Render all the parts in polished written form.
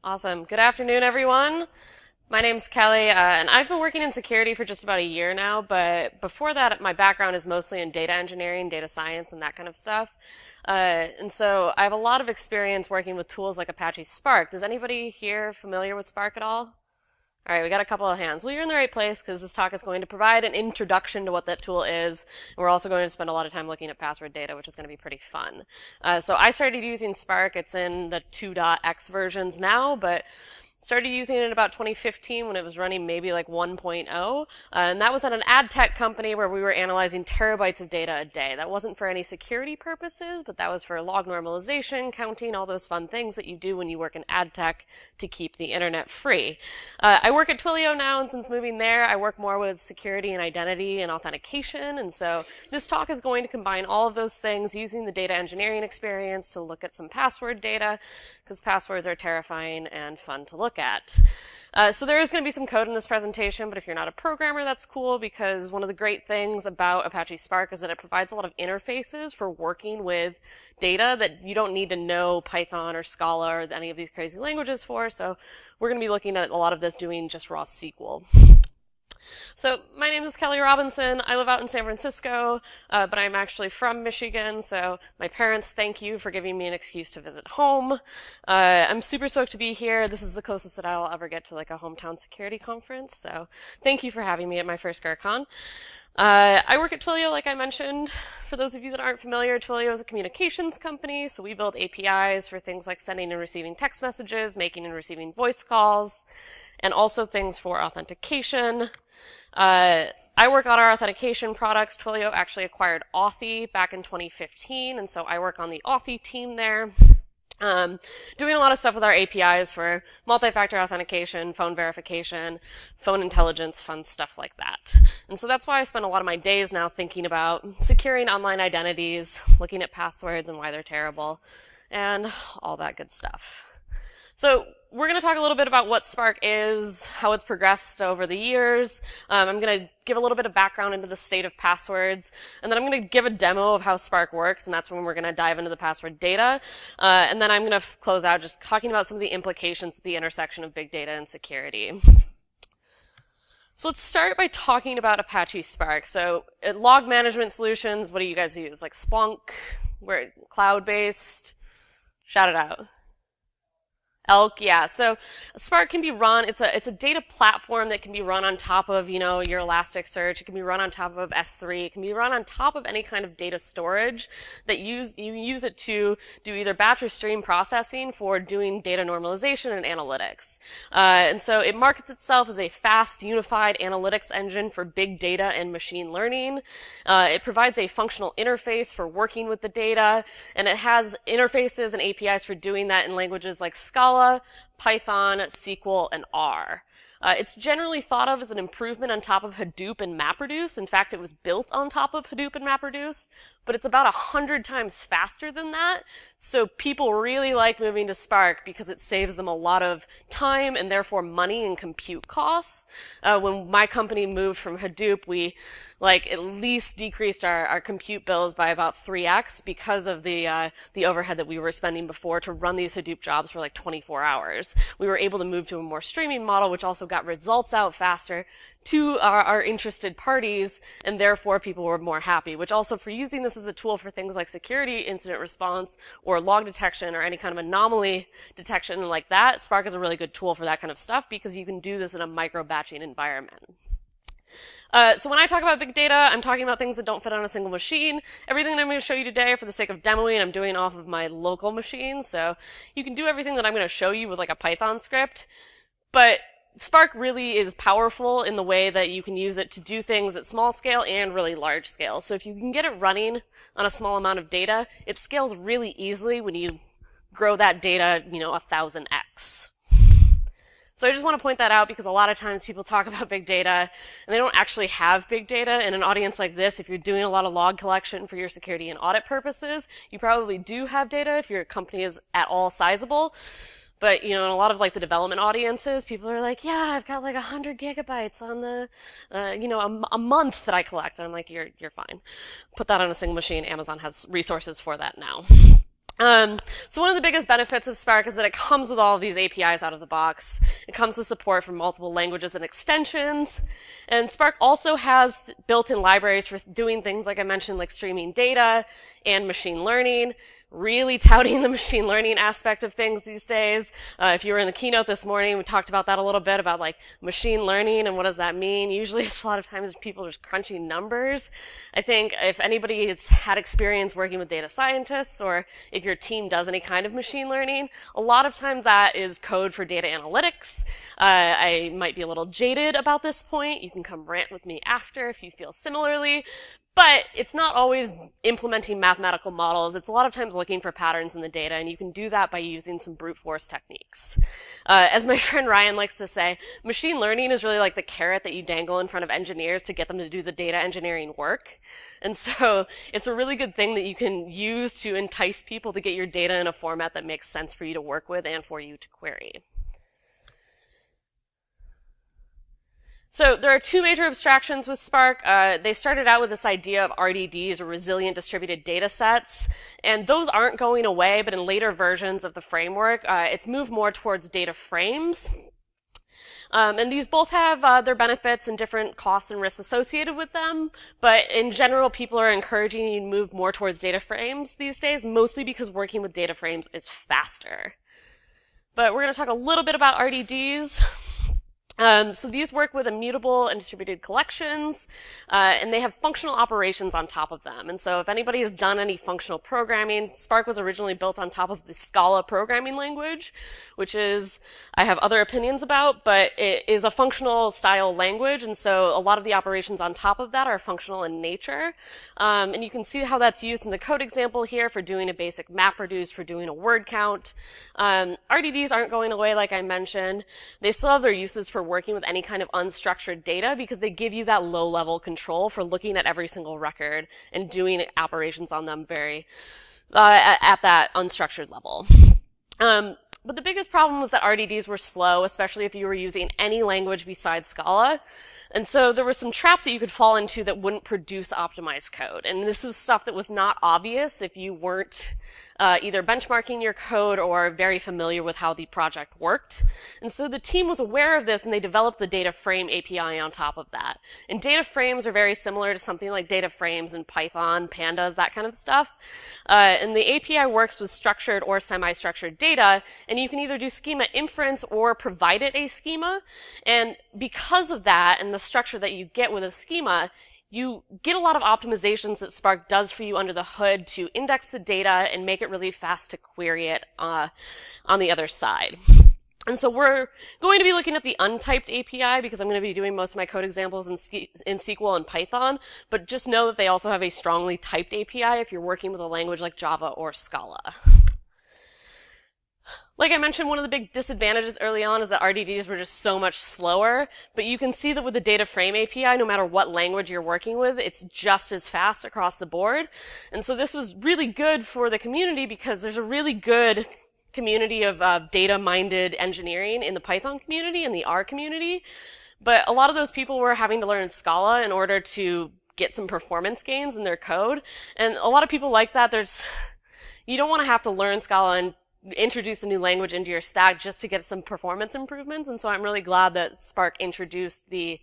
Awesome. Good afternoon, everyone. My name's Kelly, and I've been working in security for just about a year now, but before that, my background is mostly in data engineering, data science, and that kind of stuff. And so I have a lot of experience working with tools like Apache Spark. Does anybody here familiar with Spark at all? All right, we got a couple of hands. Well, you're in the right place because this talk is going to provide an introduction to what that tool is. And we're also going to spend a lot of time looking at password data, which is going to be pretty fun. So I started using Spark. It's in the 2.x versions now, but started using it in about 2015 when it was running maybe like 1.0, and that was at an ad tech company where we were analyzing terabytes of data a day. That wasn't for any security purposes, but that was for log normalization, counting, all those fun things that you do when you work in ad tech to keep the internet free. I work at Twilio now, and since moving there, I work more with security and identity and authentication, and so this talk is going to combine all of those things using the data engineering experience to look at some password data, because passwords are terrifying and fun to look at. So there is going to be some code in this presentation, but if you're not a programmer, that's cool, because one of the great things about Apache Spark is that it provides a lot of interfaces for working with data that you don't need to know Python or Scala or any of these crazy languages for. So we're going to be looking at a lot of this doing just raw SQL. So my name is Kelly Robinson. I live out in San Francisco, but I'm actually from Michigan, so my parents, thank you for giving me an excuse to visit home. I'm super stoked to be here. This is the closest that I'll ever get to like a hometown security conference, so thank you for having me at my first GrrCon. I work at Twilio, like I mentioned. For those of you that aren't familiar, Twilio is a communications company, so we build APIs for things like sending and receiving text messages, making and receiving voice calls, and also things for authentication. I work on our authentication products. Twilio actually acquired Authy back in 2015, and so I work on the Authy team there. Doing a lot of stuff with our APIs for multi-factor authentication, phone verification, phone intelligence, fun stuff like that. And so that's why I spend a lot of my days now thinking about securing online identities, looking at passwords and why they're terrible, and all that good stuff. So we're going to talk a little bit about what Spark is, how it's progressed over the years. I'm going to give a little bit of background into the state of passwords, and then I'm going to give a demo of how Spark works, and that's when we're going to dive into the password data. And then I'm going to close out just talking about some of the implications at the intersection of big data and security. So let's start by talking about Apache Spark. So at log management solutions, what do you guys use? Like Splunk? We're cloud-based? Shout it out. Elk, yeah. So Spark can be run, it's a data platform that can be run on top of, your Elasticsearch. It can be run on top of S3. It can be run on top of any kind of data storage that you use it to do either batch or stream processing for doing data normalization and analytics. And so it markets itself as a fast, unified analytics engine for big data and machine learning. It provides a functional interface for working with the data, and it has interfaces and APIs for doing that in languages like Scala, Python, SQL, and R. It's generally thought of as an improvement on top of Hadoop and MapReduce. In fact, it was built on top of Hadoop and MapReduce, but it's about 100 times faster than that. So people really like moving to Spark because it saves them a lot of time and therefore money and compute costs. When my company moved from Hadoop, we at least decreased our compute bills by about 3x because of the overhead that we were spending before to run these Hadoop jobs for like 24 hours. We were able to move to a more streaming model, which also got results out faster to our interested parties, and therefore people were more happy, which also for using this as a tool for things like security incident response or log detection or any kind of anomaly detection like that, Spark is a really good tool for that kind of stuff because you can do this in a micro-batching environment. So when I talk about big data, I'm talking about things that don't fit on a single machine. Everything that I'm going to show you today, for the sake of demoing, I'm doing off of my local machine. So you can do everything that I'm going to show you with like a Python script, but Spark really is powerful in the way that you can use it to do things at small scale and really large scale. So if you can get it running on a small amount of data, it scales really easily when you grow that data, 1000x. So I just want to point that out because a lot of times people talk about big data and they don't actually have big data. In an audience like this, if you're doing a lot of log collection for your security and audit purposes, you probably do have data if your company is at all sizable. But, in a lot of the development audiences, people are like, yeah, I've got 100 gigabytes on the, a month that I collect. And I'm like, you're fine. Put that on a single machine. Amazon has resources for that now. So one of the biggest benefits of Spark is that it comes with all of these APIs out of the box. It comes with support for multiple languages and extensions. And Spark also has built-in libraries for doing things like I mentioned, like streaming data and machine learning, really touting the machine learning aspect of things these days. If you were in the keynote this morning, we talked about that a little bit, about like machine learning and what does that mean. Usually it's a lot of times people are just crunching numbers. I think if anybody has had experience working with data scientists, or if your team does any kind of machine learning, a lot of times that is code for data analytics. I might be a little jaded about this point. You can come rant with me after if you feel similarly. But it's not always implementing mathematical models. It's a lot of times looking for patterns in the data, and you can do that by using some brute force techniques. As my friend Ryan likes to say, machine learning is really like the carrot that you dangle in front of engineers to get them to do the data engineering work. And so it's a really good thing that you can use to entice people to get your data in a format that makes sense for you to work with and for you to query. So there are two major abstractions with Spark. They started out with this idea of RDDs, or resilient distributed data sets, and those aren't going away, but in later versions of the framework, it's moved more towards DataFrames. And these both have their benefits and different costs and risks associated with them, but in general, people are encouraging you to move more towards DataFrames these days, mostly because working with DataFrames is faster. But we're going to talk a little bit about RDDs. So these work with immutable and distributed collections, and they have functional operations on top of them. And so if anybody has done any functional programming, Spark was originally built on top of the Scala programming language, which is, I have other opinions about, but it is a functional style language, and so a lot of the operations on top of that are functional in nature. And you can see how that's used in the code example here for doing a basic map reduce, for doing a word count. RDDs aren't going away, like I mentioned. They still have their uses for working with any kind of unstructured data because they give you that low-level control for looking at every single record and doing operations on them at that unstructured level. But the biggest problem was that RDDs were slow, especially if you were using any language besides Scala. And so there were some traps that you could fall into that wouldn't produce optimized code. And this was stuff that was not obvious if you weren't either benchmarking your code or very familiar with how the project worked. And so the team was aware of this, and they developed the DataFrame API on top of that. And DataFrames are very similar to something like DataFrames in Python, pandas, that kind of stuff. And the API works with structured or semi-structured data, and you can either do schema inference or provide it a schema. And because of that and the structure that you get with a schema, you get a lot of optimizations that Spark does for you under the hood to index the data and make it really fast to query it on the other side. And so we're going to be looking at the untyped API because I'm going to be doing most of my code examples in SQL and Python, but just know that they also have a strongly typed API if you're working with a language like Java or Scala. Like I mentioned, one of the big disadvantages early on is that RDDs were just so much slower, but you can see that with the DataFrame API, no matter what language you're working with, it's just as fast across the board. And so this was really good for the community because there's a really good community of data-minded engineering in the Python community and the R community, but a lot of those people were having to learn Scala in order to get some performance gains in their code. And a lot of people like that. You don't want to have to learn Scala and introduce a new language into your stack just to get some performance improvements. And so I'm really glad that Spark introduced the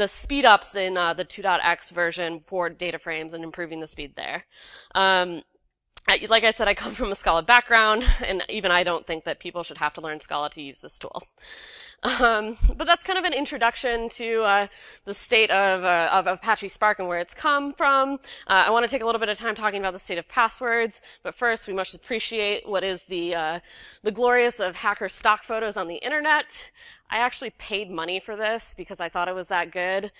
speed ups in the 2.x version for DataFrames and improving the speed there. Like I said, I come from a Scala background, and even I don't think that people should have to learn Scala to use this tool. But that's kind of an introduction to the state of Apache Spark and where it's come from. I want to take a little bit of time talking about the state of passwords, but first we must appreciate what is the glorious of hacker stock photos on the internet. I actually paid money for this because I thought it was that good.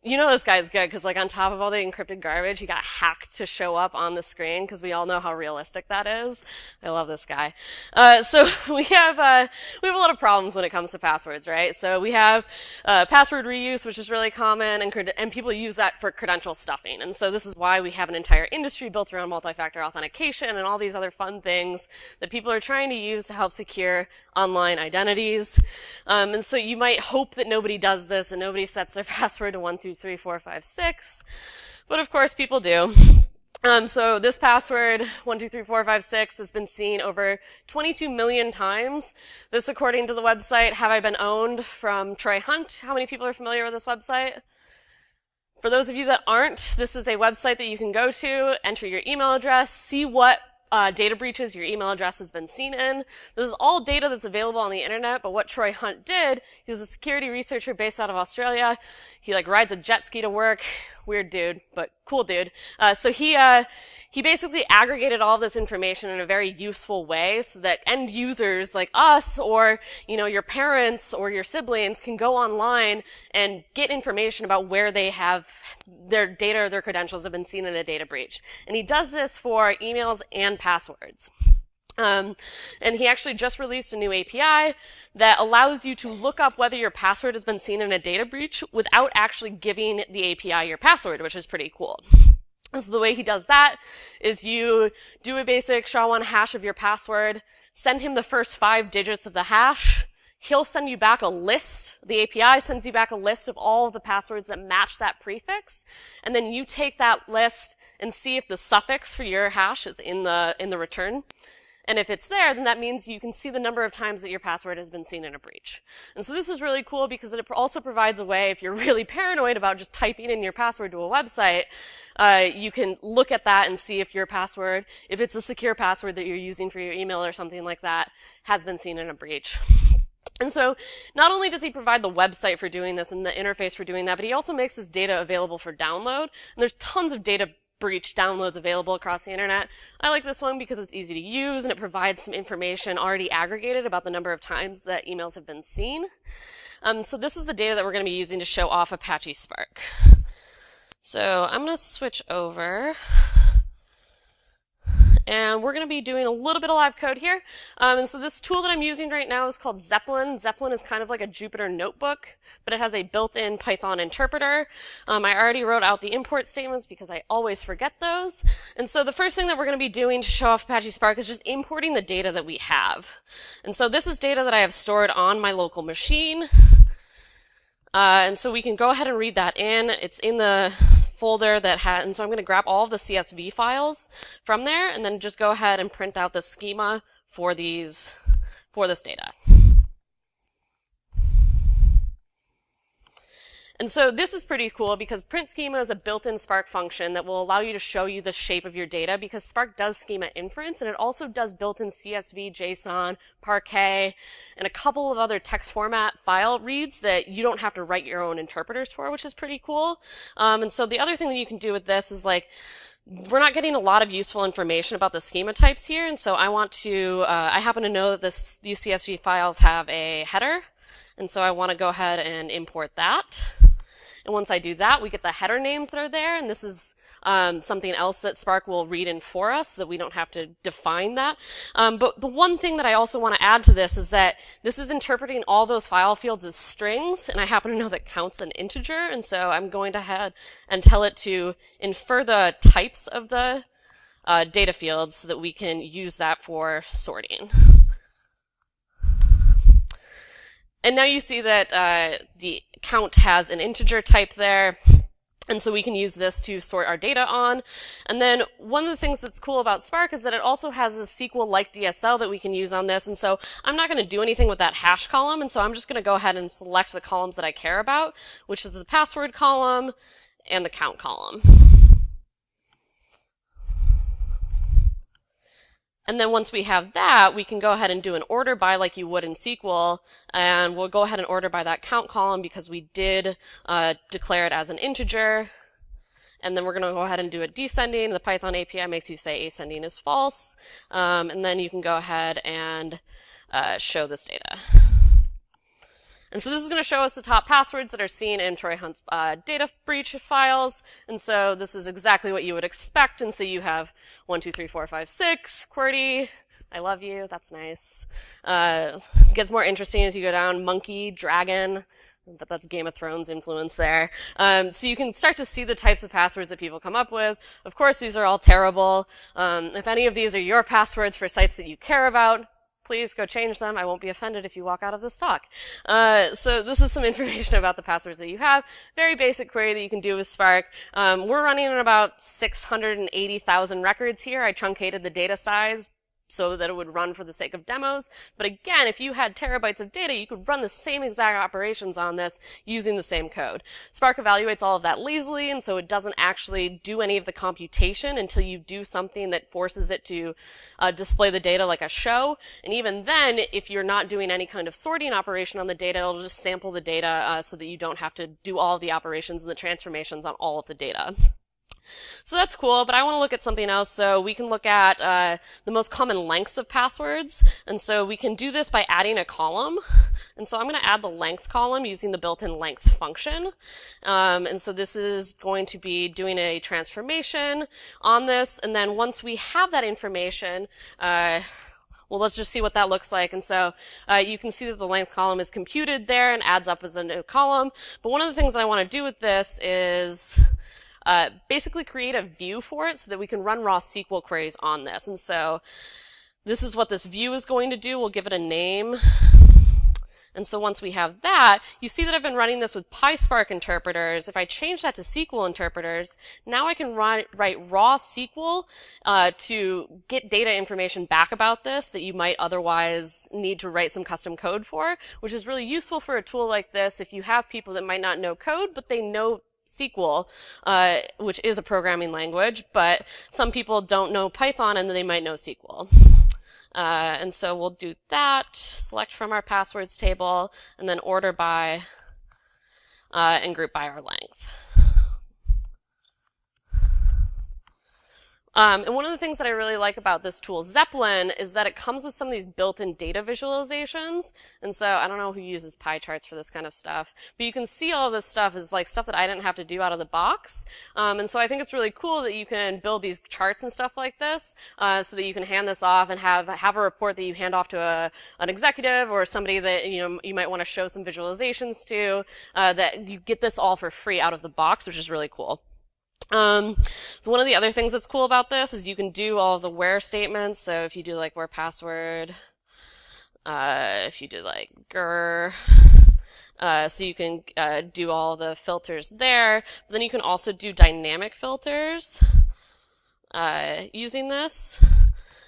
You know this guy's good because, like, on top of all the encrypted garbage, he got hacked to show up on the screen because we all know how realistic that is. I love this guy. So we have a lot of problems when it comes to passwords, right? So we have password reuse, which is really common, and people use that for credential stuffing. And so this is why we have an entire industry built around multi-factor authentication and all these other fun things that people are trying to use to help secure online identities. And so you might hope that nobody does this and nobody sets their password to 1, 2, 3, 4, 5, 6. But of course people do. So this password, 123456, has been seen over 22 million times. This, according to the website Have I Been Owned from TryHunt. How many people are familiar with this website? For those of you that aren't, this is a website that you can go to, enter your email address, see what data breaches your email address has been seen in. This is all data that's available on the internet, but what TryHunt did, he's a security researcher based out of Australia. He rides a jet ski to work. Weird dude, but cool dude. So he basically aggregated all this information in a very useful way so that end users like us or, your parents or your siblings can go online and get information about where they have their data or their credentials have been seen in a data breach. And he does this for emails and passwords. And he actually just released a new API that allows you to look up whether your password has been seen in a data breach without actually giving the API your password, which is pretty cool. So the way he does that is you do a basic SHA-1 hash of your password, send him the first 5 digits of the hash. He'll send you back a list. The API sends you back a list of all of the passwords that match that prefix. And then you take that list and see if the suffix for your hash is in the return. And if it's there, then that means you can see the number of times that your password has been seen in a breach. And so this is really cool because it also provides a way, if you're really paranoid about just typing in your password to a website, you can look at that and see if your password, if it's a secure password that you're using for your email or something like that, has been seen in a breach. And so not only does he provide the website for doing this and the interface for doing that, but he also makes this data available for download. And there's tons of data breach downloads available across the internet. I like this one because it's easy to use and it provides some information already aggregated about the number of times that emails have been seen. So this is the data that we're going to be using to show off Apache Spark. So I'm going to switch over. And we're going to be doing a little bit of live code here. And so this tool that I'm using right now is called Zeppelin. Zeppelin is kind of like a Jupyter notebook, but it has a built-in Python interpreter. I already wrote out the import statements because I always forget those. And so the first thing that we're going to be doing to show off Apache Spark is just importing the data that we have. And so this is data that I have stored on my local machine. And so we can go ahead and read that in. It's in the folder that had, and so I'm going to grab all of the CSV files from there and then just go ahead and print out the schema for this data. And so this is pretty cool because print schema is a built-in Spark function that will allow you to show you the shape of your data because Spark does schema inference and it also does built-in CSV, JSON, Parquet, and a couple of other text format file reads that you don't have to write your own interpreters for, which is pretty cool. And so the other thing that you can do with this is we're not getting a lot of useful information about the schema types here, and so I want to, I happen to know that these CSV files have a header, and so I want to go ahead and import that. And once I do that, we get the header names that are there, and this is something else that Spark will read in for us so that we don't have to define that. But the one thing that I also want to add to this is that this is interpreting all those file fields as strings, and I happen to know that count's an integer, and so I'm going to ahead and tell it to infer the types of the data fields so that we can use that for sorting. And now you see that the count has an integer type there, and so we can use this to sort our data on. And then one of the things that's cool about Spark is that it also has a SQL-like DSL that we can use on this, and so I'm not going to do anything with that hash column, and so I'm just going to go ahead and select the columns that I care about, which is the password column and the count column. And then once we have that, we can go ahead and do an order by like you would in SQL, and we'll go ahead and order by that count column because we did declare it as an integer. And then we're going to go ahead and do a descending. The Python API makes you say ascending is false. And then you can go ahead and show this data. And so this is going to show us the top passwords that are seen in TryHunt's data breach files. And so this is exactly what you would expect. And so you have 1, 2, 3, 4, 5, 6, QWERTY, I love you, that's nice. It gets more interesting as you go down, monkey, dragon, but that's Game of Thrones influence there. So you can start to see the types of passwords that people come up with. Of course, these are all terrible. If any of these are your passwords for sites that you care about, please go change them. I won't be offended if you walk out of this talk. So this is some information about the passwords that you have. Very basic query that you can do with Spark. We're running at about 680,000 records here. I truncated the data size so that it would run for the sake of demos. But again, if you had terabytes of data, you could run the same exact operations on this using the same code. Spark evaluates all of that lazily, and so it doesn't actually do any of the computation until you do something that forces it to display the data like a show. And even then, if you're not doing any kind of sorting operation on the data, it'll just sample the data so that you don't have to do all of the operations and the transformations on all of the data. So that's cool, but I want to look at something else. So we can look at the most common lengths of passwords. And so we can do this by adding a column. And so I'm going to add the length column using the built-in length function. And so this is going to be doing a transformation on this. And then once we have that information, well, let's just see what that looks like. And so you can see that the length column is computed there and adds up as a new column. But one of the things that I want to do with this is basically create a view for it so that we can run raw SQL queries on this. And so this is what this view is going to do. We'll give it a name. And so once we have that, you see that I've been running this with PySpark interpreters. If I change that to SQL interpreters, now I can write raw SQL to get data information back about this that you might otherwise need to write some custom code for, which is really useful for a tool like this if you have people that might not know code, but they know SQL, which is a programming language, but some people don't know Python and they might know SQL. And so we'll do that, select from our passwords table, and then order by and group by our length. And one of the things that I really like about this tool, Zeppelin, is that it comes with some of these built-in data visualizations. And so I don't know who uses pie charts for this kind of stuff, but you can see all of this stuff is like stuff that I didn't have to do out of the box. And so I think it's really cool that you can build these charts and stuff like this so that you can hand this off and have a report that you hand off to an executive or somebody that you might want to show some visualizations to, that you get this all for free out of the box, which is really cool. So one of the other things that's cool about this is you can do all of the where statements. So if you do like where password, if you do like grr, so you can do all the filters there. But then you can also do dynamic filters using this.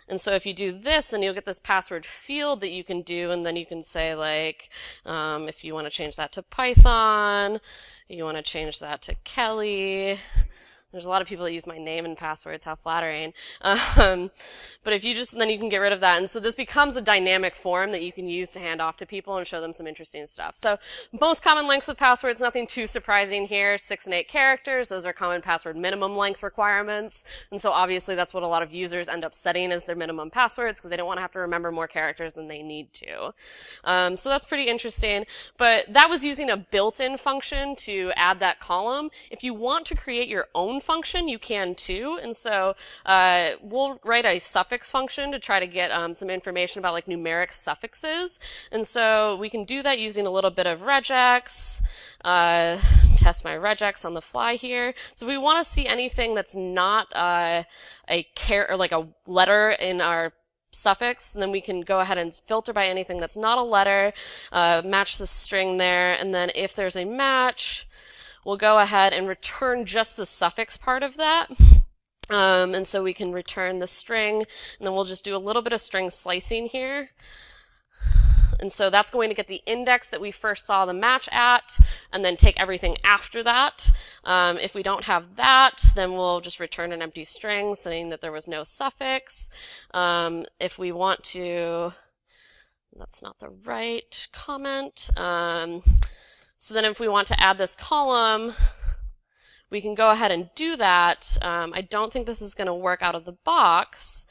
And so if you do this, then you'll get this password field that you can do, and then you can say like, if you want to change that to Python, you want to change that to Kelley. There's a lot of people that use my name and passwords, how flattering. But if you then you can get rid of that. And so this becomes a dynamic form that you can use to hand off to people and show them some interesting stuff. So most common lengths with passwords, nothing too surprising here, 6 and 8 characters. Those are common password minimum length requirements. And so obviously that's what a lot of users end up setting as their minimum passwords because they don't want to have to remember more characters than they need to. So that's pretty interesting. But that was using a built-in function to add that column. If you want to create your own function, you can too. And so we'll write a suffix function to try to get some information about like numeric suffixes. And so we can do that using a little bit of regex, test my regex on the fly here. So we want to see anything that's not a or like a letter in our suffix, and then we can go ahead and filter by anything that's not a letter, match the string there, and then if there's a match, we'll go ahead and return just the suffix part of that. And so we can return the string, and then we'll just do a little bit of string slicing here. And so that's going to get the index that we first saw the match at, and then take everything after that. If we don't have that, then we'll just return an empty string saying that there was no suffix. If we want to, that's not the right comment. So then if we want to add this column, we can go ahead and do that. I don't think this is going to work out of the box,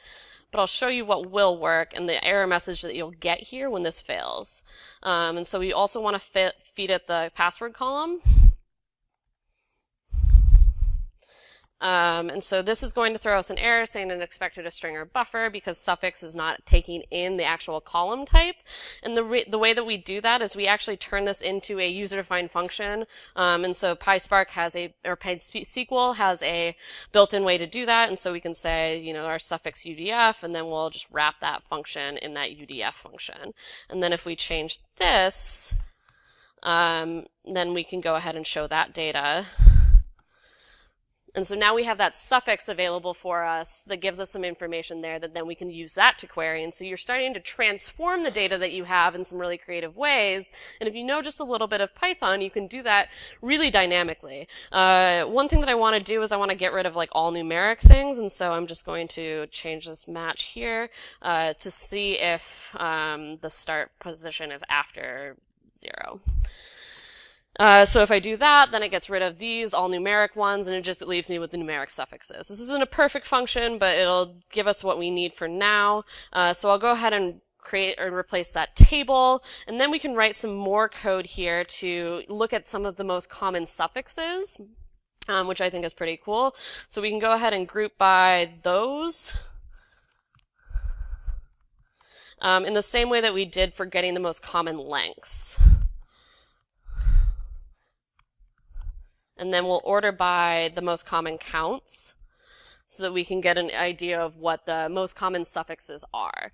but I'll show you what will work and the error message that you'll get here when this fails. And so we also want to feed it the password column. And so this is going to throw us an error saying it expected a string or buffer because suffix is not taking in the actual column type. And the way that we do that is we actually turn this into a user-defined function. And so PySpark has or PySQL has a built-in way to do that. And so we can say, you know, our suffix UDF, and then we'll just wrap that function in that UDF function. And then if we change this, then we can go ahead and show that data. And so now we have that suffix available for us that gives us some information there that then we can use that to query. And so you're starting to transform the data that you have in some really creative ways. And if you know just a little bit of Python, you can do that really dynamically. One thing that I want to do is I want to get rid of like all numeric things. And so I'm just going to change this match here to see if the start position is after 0. So if I do that, then it gets rid of these all numeric ones, and it just leaves me with the numeric suffixes. This isn't a perfect function, but it'll give us what we need for now. So I'll go ahead and create or replace that table, and then we can write some more code here to look at some of the most common suffixes, which I think is pretty cool. So we can go ahead and group by those. In the same way that we did for getting the most common lengths. And then we'll order by the most common counts so that we can get an idea of what the most common suffixes are.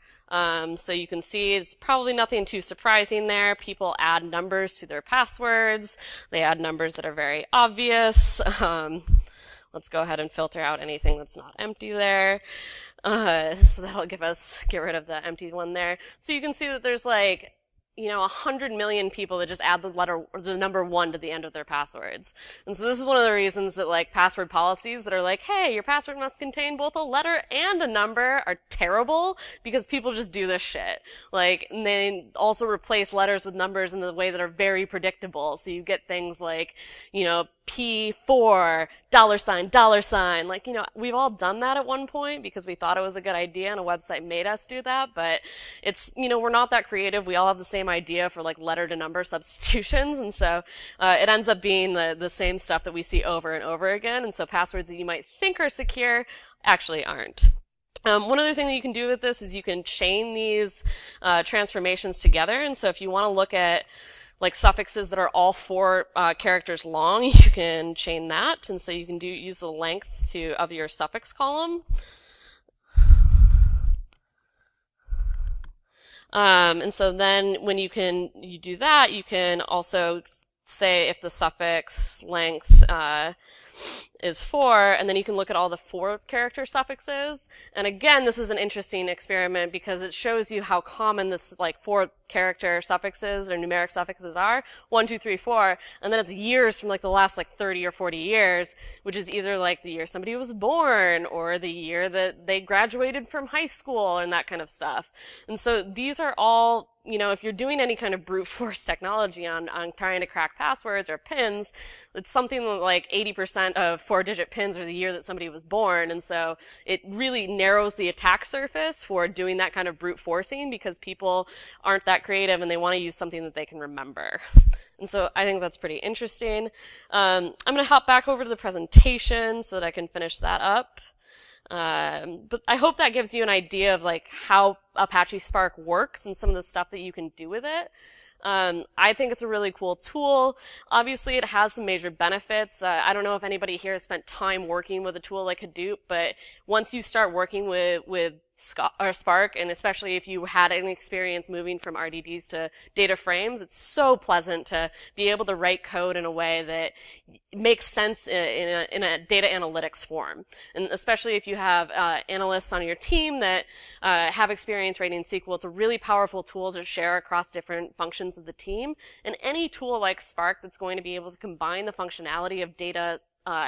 So you can see it's probably nothing too surprising there. People add numbers to their passwords. They add numbers that are very obvious. Let's go ahead and filter out anything that's not empty there. So that'll get rid of the empty one there. So you can see that there's like, 100 million people that just add the number 1 to the end of their passwords. And so this is one of the reasons that like password policies that are like, hey, your password must contain both a letter and a number are terrible because people just do this shit. Like, and they also replace letters with numbers in the way that are very predictable. So you get things like, P4, $, like, we've all done that at one point because we thought it was a good idea and a website made us do that, but it's, we're not that creative. We all have the same idea for like letter to number substitutions, and so it ends up being the same stuff that we see over and over again, and so passwords that you might think are secure actually aren't. One other thing that you can do with this is you can chain these transformations together, and so if you want to look at like suffixes that are all 4 characters long, you can chain that, and so you can use the length of your suffix column. And so then when you do that, you can also say if the suffix length is 4, and then you can look at all the 4-character suffixes. And again, this is an interesting experiment because it shows you how common this like 4-character suffixes or numeric suffixes are. 1, 2, 3, 4, and then it's years from like the last like 30 or 40 years, which is either like the year somebody was born or the year that they graduated from high school and that kind of stuff. And so these are all, if you're doing any kind of brute force technology on trying to crack passwords or pins, it's something like 80% of 4-digit pins are the year that somebody was born. And so it really narrows the attack surface for doing that kind of brute forcing because people aren't that creative and they want to use something that they can remember. And so I think that's pretty interesting. I'm going to hop back over to the presentation so that I can finish that up. But I hope that gives you an idea of like how Apache Spark works and some of the stuff that you can do with it. I think it's a really cool tool. Obviously, it has some major benefits. I don't know if anybody here has spent time working with a tool like Hadoop, but once you start working with Spark, and especially if you had any experience moving from RDDs to DataFrames, it's so pleasant to be able to write code in a way that makes sense in a data analytics form. And especially if you have analysts on your team that have experience writing SQL, it's a really powerful tool to share across different functions of the team. And any tool like Spark that's going to be able to combine the functionality of data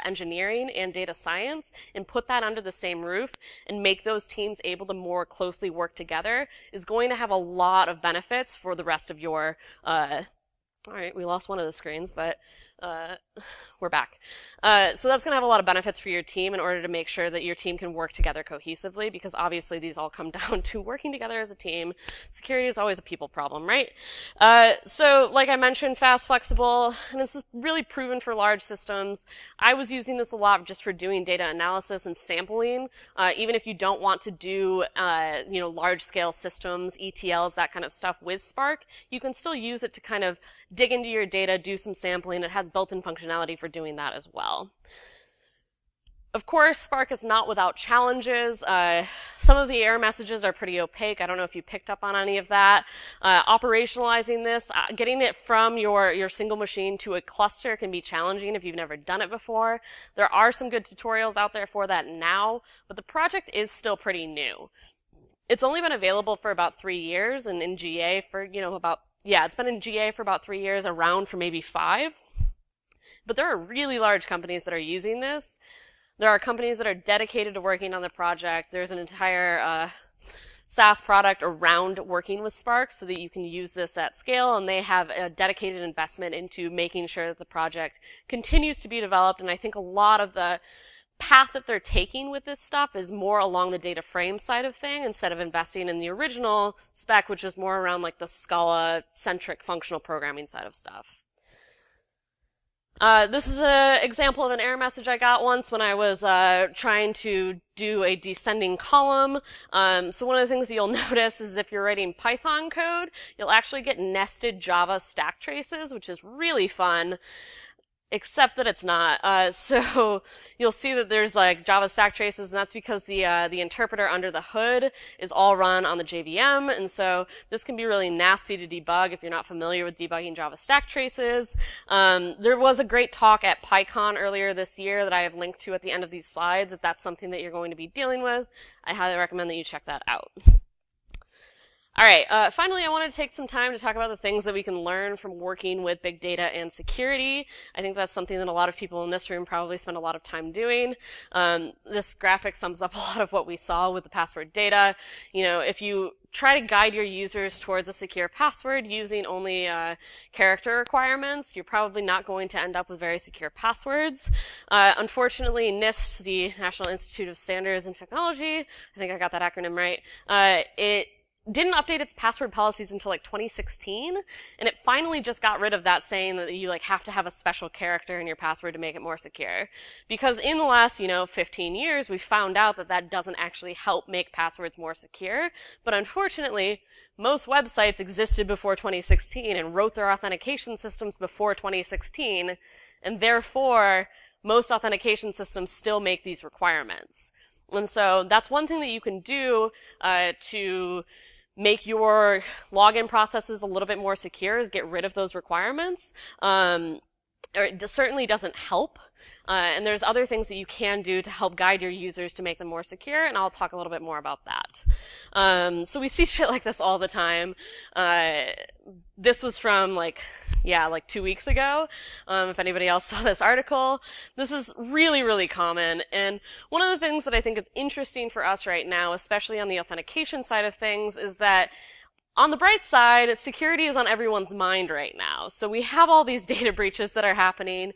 engineering and data science and put that under the same roof and make those teams able to more closely work together is going to have a lot of benefits for the rest of your all right, we lost one of the screens, but Uh, we're back. So that's going to have a lot of benefits for your team in order to make sure that your team can work together cohesively, because obviously these all come down to working together as a team. Security is always a people problem, right? So like I mentioned, fast, flexible, and this is really proven for large systems. I was using this a lot just for doing data analysis and sampling. Even if you don't want to do, large-scale systems, ETLs, that kind of stuff with Spark, you can still use it to kind of dig into your data, do some sampling. It has built-in functionality for doing that as well. Of course, Spark is not without challenges. Some of the error messages are pretty opaque. I don't know if you picked up on any of that. Operationalizing this, getting it from your single machine to a cluster can be challenging if you've never done it before. There are some good tutorials out there for that now, but the project is still pretty new. It's only been available for about 3 years, and in GA for, it's been in GA for about 3 years, around for maybe 5. But there are really large companies that are using this. There are companies that are dedicated to working on the project. There's an entire SaaS product around working with Spark so that you can use this at scale, and they have a dedicated investment into making sure that the project continues to be developed. And I think a lot of the path that they're taking with this stuff is more along the DataFrames side of thing instead of investing in the original spec, which is more around like the Scala-centric functional programming side of stuff. This is an example of an error message I got once when I was trying to do a descending column. So one of the things that you'll notice is if you're writing Python code, you'll actually get nested Java stack traces, which is really fun. Except that it's not. So you'll see that there's like Java stack traces, and that's because the interpreter under the hood is all run on the JVM, and so this can be really nasty to debug if you're not familiar with debugging Java stack traces. There was a great talk at PyCon earlier this year that I have linked to at the end of these slides. If that's something that you're going to be dealing with, I highly recommend that you check that out. All right, finally, I wanted to take some time to talk about the things that we can learn from working with big data and security. I think that's something that a lot of people in this room probably spend a lot of time doing. This graphic sums up a lot of what we saw with the password data. If you try to guide your users towards a secure password using only character requirements, you're probably not going to end up with very secure passwords. Unfortunately, NIST, the National Institute of Standards and Technology, I think I got that acronym right, it didn't update its password policies until like 2016, and it finally just got rid of that saying that you have to have a special character in your password to make it more secure. Because in the last, 15 years, we found out that that doesn't actually help make passwords more secure. But unfortunately, most websites existed before 2016 and wrote their authentication systems before 2016, and therefore, most authentication systems still make these requirements. And so that's one thing that you can do to make your login processes a little bit more secure, is get rid of those requirements. It certainly doesn't help. And there's other things that you can do to help guide your users to make them more secure, and I'll talk a little bit more about that. So we see shit like this all the time. This was from like 2 weeks ago, if anybody else saw this article. This is really, really common, and one of the things that I think is interesting for us right now, especially on the authentication side of things, is that on the bright side, security is on everyone's mind right now. So we have all these data breaches that are happening,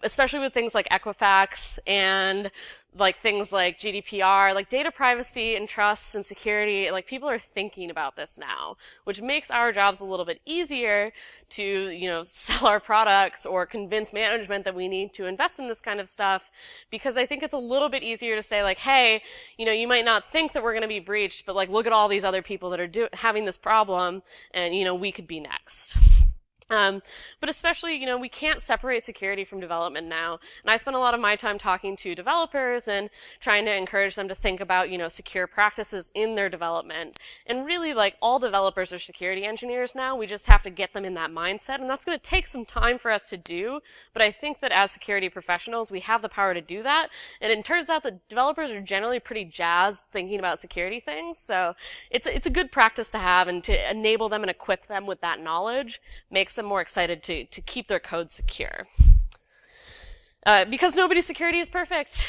especially with things like Equifax and like things like GDPR, like data privacy and trust and security. Like, people are thinking about this now, which makes our jobs a little bit easier to, sell our products or convince management that we need to invest in this kind of stuff. Because I think it's a little bit easier to say like, hey, you might not think that we're going to be breached, but like, look at all these other people that are having this problem, and we could be next. But especially, we can't separate security from development now. And I spend a lot of my time talking to developers and trying to encourage them to think about, secure practices in their development. And really, like, all developers are security engineers now. We just have to get them in that mindset. And that's going to take some time for us to do. But I think that as security professionals, we have the power to do that. And it turns out that developers are generally pretty jazzed thinking about security things. So it's a good practice to have, and to enable them and equip them with that knowledge makes them more excited to keep their code secure. Because nobody's security is perfect.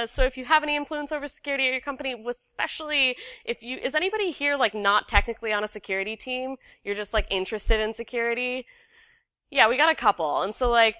So if you have any influence over security at your company, especially is anybody here like not technically on a security team? You're just like interested in security? Yeah, we got a couple. And so like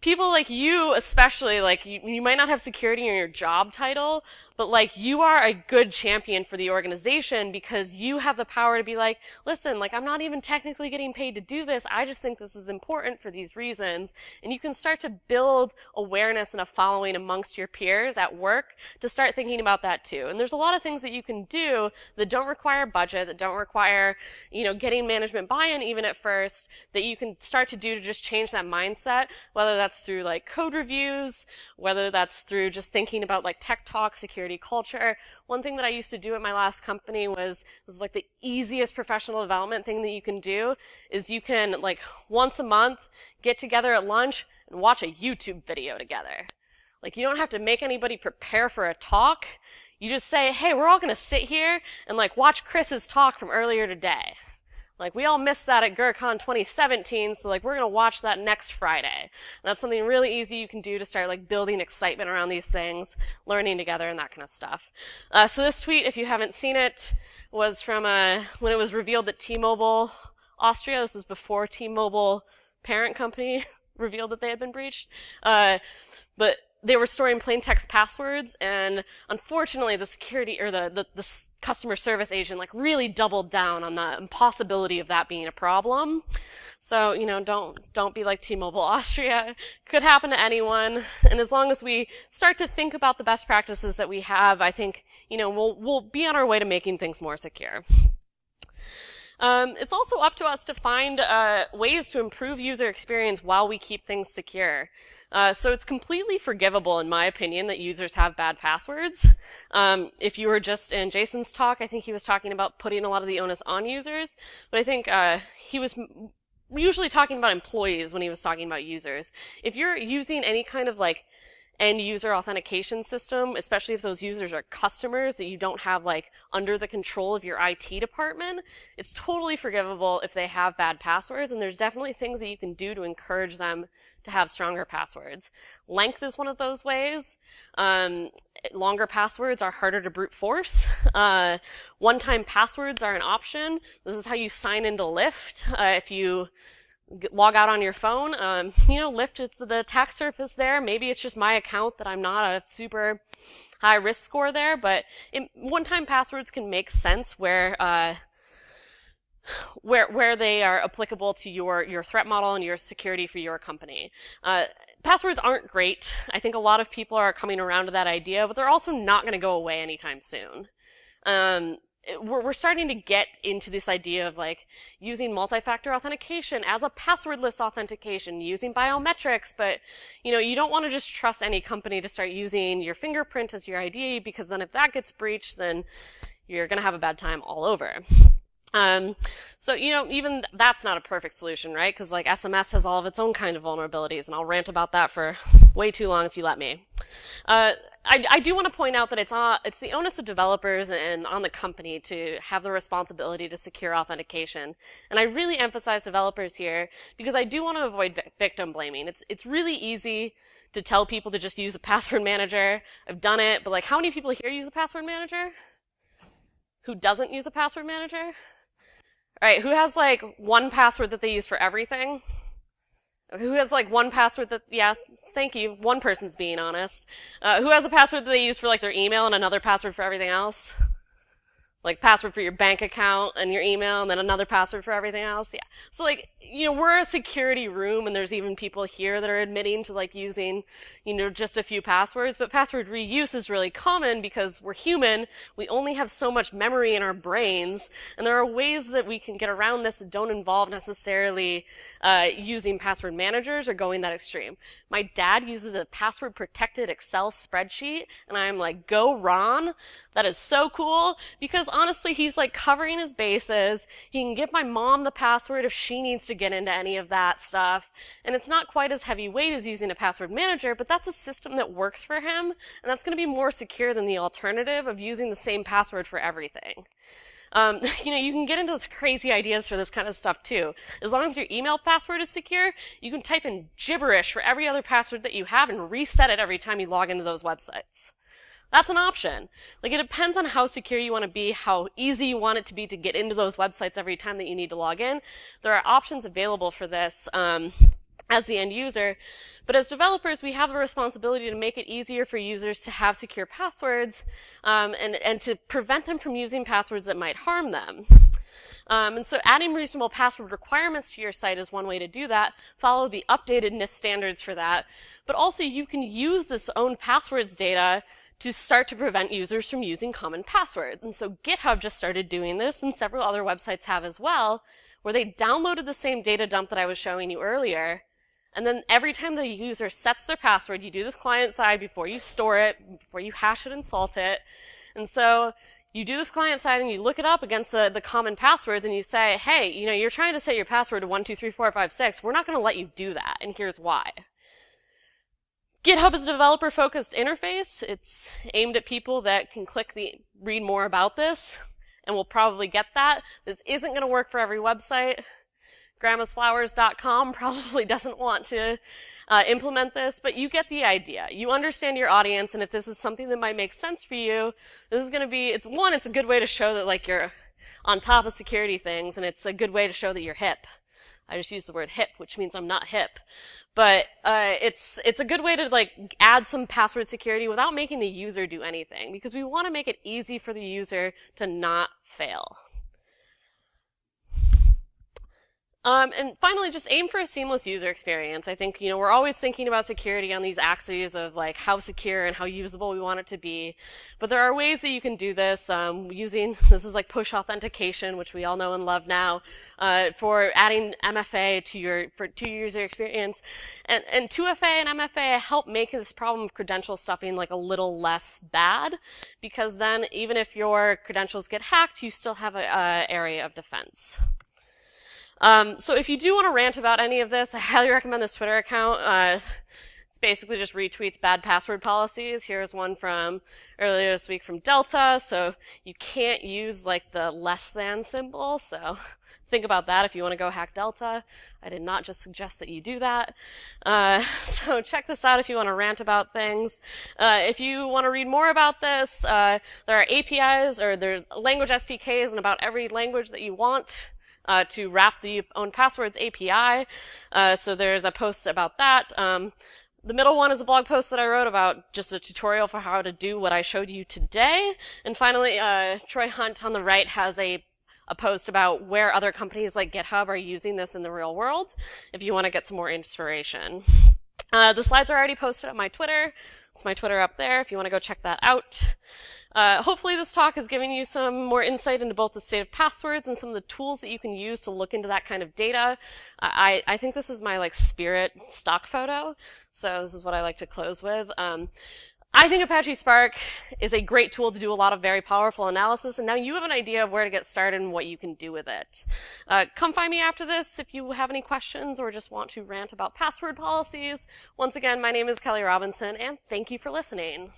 people like you especially, like you might not have security in your job title, but like you are a good champion for the organization because you have the power to be like, listen, like I'm not even technically getting paid to do this, I just think this is important for these reasons. And you can start to build awareness and a following amongst your peers at work to start thinking about that too. And there's a lot of things that you can do that don't require budget, that don't require, getting management buy-in even at first, that you can start to do to just change that mindset, whether that's through like code reviews, whether that's through just thinking about like tech talk, security culture. One thing that I used to do at my last company was like the easiest professional development thing that you can do is you can like once a month get together at lunch and watch a YouTube video together. Like you don't have to make anybody prepare for a talk. You just say, hey, we're all going to sit here and like watch Chris's talk from earlier today. Like, we all missed that at GrrCon 2017, so like, we're gonna watch that next Friday. And that's something really easy you can do to start like building excitement around these things, learning together and that kind of stuff. So this tweet, if you haven't seen it, was from when it was revealed that T-Mobile Austria, this was before T-Mobile parent company revealed that they had been breached. But they were storing plain text passwords, and unfortunately the security or the customer service agent like really doubled down on the impossibility of that being a problem. So, don't be like T-Mobile Austria. Could happen to anyone. And as long as we start to think about the best practices that we have, I think, we'll be on our way to making things more secure. It's also up to us to find ways to improve user experience while we keep things secure. So it's completely forgivable, in my opinion, that users have bad passwords. If you were just in Jason's talk, I think he was talking about putting a lot of the onus on users, but I think he was usually talking about employees when he was talking about users. If you're using any kind of like end user authentication system, especially if those users are customers that you don't have like under the control of your IT department, it's totally forgivable if they have bad passwords, and there's definitely things that you can do to encourage them to have stronger passwords. Length is one of those ways. Longer passwords are harder to brute force. One-time passwords are an option. This is how you sign into Lyft. If you log out on your phone, Lyft, it's the attack surface there. Maybe it's just my account that I'm not a super high risk score there, but one-time passwords can make sense where they are applicable to your threat model and your security for your company. Passwords aren't great. I think a lot of people are coming around to that idea, but they're also not going to go away anytime soon. We're starting to get into this idea of like using multi-factor authentication as a passwordless authentication, using biometrics, but you don't want to just trust any company to start using your fingerprint as your ID, because then if that gets breached, then you're going to have a bad time all over. So, even that's not a perfect solution, right? Because like SMS has all of its own kind of vulnerabilities, and I'll rant about that for way too long if you let me. I do want to point out that it's the onus of developers and on the company to have the responsibility to secure authentication. And I really emphasize developers here because I do want to avoid victim blaming. It's really easy to tell people to just use a password manager. I've done it, but like how many people here use a password manager? Who doesn't use a password manager? All right, who has like one password that they use for everything? Who has like one password that, yeah, thank you, one person's being honest. Who has a password that they use for like their email and another password for everything else? Like password for your bank account and your email and then another password for everything else? Yeah. So like, we're a security room and there's even people here that are admitting to like using, just a few passwords, but password reuse is really common because we're human. We only have so much memory in our brains, and there are ways that we can get around this that don't involve necessarily using password managers or going that extreme. My dad uses a password protected Excel spreadsheet, and I'm like, go Ron. That is so cool, because honestly, he's like covering his bases. He can give my mom the password if she needs to get into any of that stuff. And it's not quite as heavyweight as using a password manager, but that's a system that works for him. And that's going to be more secure than the alternative of using the same password for everything. You can get into crazy ideas for this kind of stuff too. As long as your email password is secure, you can type in gibberish for every other password that you have and reset it every time you log into those websites. That's an option. Like, it depends on how secure you want to be, how easy you want it to be to get into those websites every time that you need to log in. There are options available for this as the end user. But as developers, we have a responsibility to make it easier for users to have secure passwords and to prevent them from using passwords that might harm them. And so adding reasonable password requirements to your site is one way to do that. Follow the updated NIST standards for that. But also you can use this own passwords data to start to prevent users from using common passwords. And so GitHub just started doing this, and several other websites have as well, where they downloaded the same data dump that I was showing you earlier. And then every time the user sets their password, you do this client side before you store it, before you hash it and salt it. And so you do this client side and you look it up against the common passwords and you say, hey, you know, you're trying to set your password to 1, 2, 3, 4, 5, 6. We're not going to let you do that, and here's why. GitHub is a developer-focused interface. It's aimed at people that can click the read more about this, and will probably get that. This isn't going to work for every website. Grandma'sFlowers.com probably doesn't want to implement this, but you get the idea. You understand your audience, and if this is something that might make sense for you, this is going to be, it's a good way to show that like you're on top of security things, and it's a good way to show that you're hip. I just used the word hip, which means I'm not hip. But it's a good way to like add some password security without making the user do anything, because we want to make it easy for the user to not fail. And finally, just aim for a seamless user experience. I think, you know, we're always thinking about security on these axes of like how secure and how usable we want it to be. But there are ways that you can do this this is like push authentication, which we all know and love now, for adding MFA to your user experience. And 2FA and MFA help make this problem of credential stuffing like a little less bad, because then even if your credentials get hacked, you still have an area of defense. So if you do want to rant about any of this, I highly recommend this Twitter account. It's basically just retweets bad password policies. Here's one from earlier this week from Delta. So you can't use like the less than symbol. So think about that if you want to go hack Delta. I did not just suggest that you do that. So check this out if you want to rant about things. If you want to read more about this, there are APIs or there's language SDKs in about every language that you want. To wrap the own passwords API. So there's a post about that. The middle one is a blog post that I wrote about just a tutorial for how to do what I showed you today. And finally, TryHunt on the right has a post about where other companies like GitHub are using this in the real world, if you want to get some more inspiration. The slides are already posted on my Twitter. It's my Twitter up there if you want to go check that out. Hopefully this talk has given you some more insight into both the state of passwords and some of the tools that you can use to look into that kind of data. I think this is my like spirit stock photo, so this is what I like to close with. I think Apache Spark is a great tool to do a lot of very powerful analysis, and now you have an idea of where to get started and what you can do with it. Come find me after this if you have any questions or just want to rant about password policies. Once again, my name is Kelley Robinson, and thank you for listening.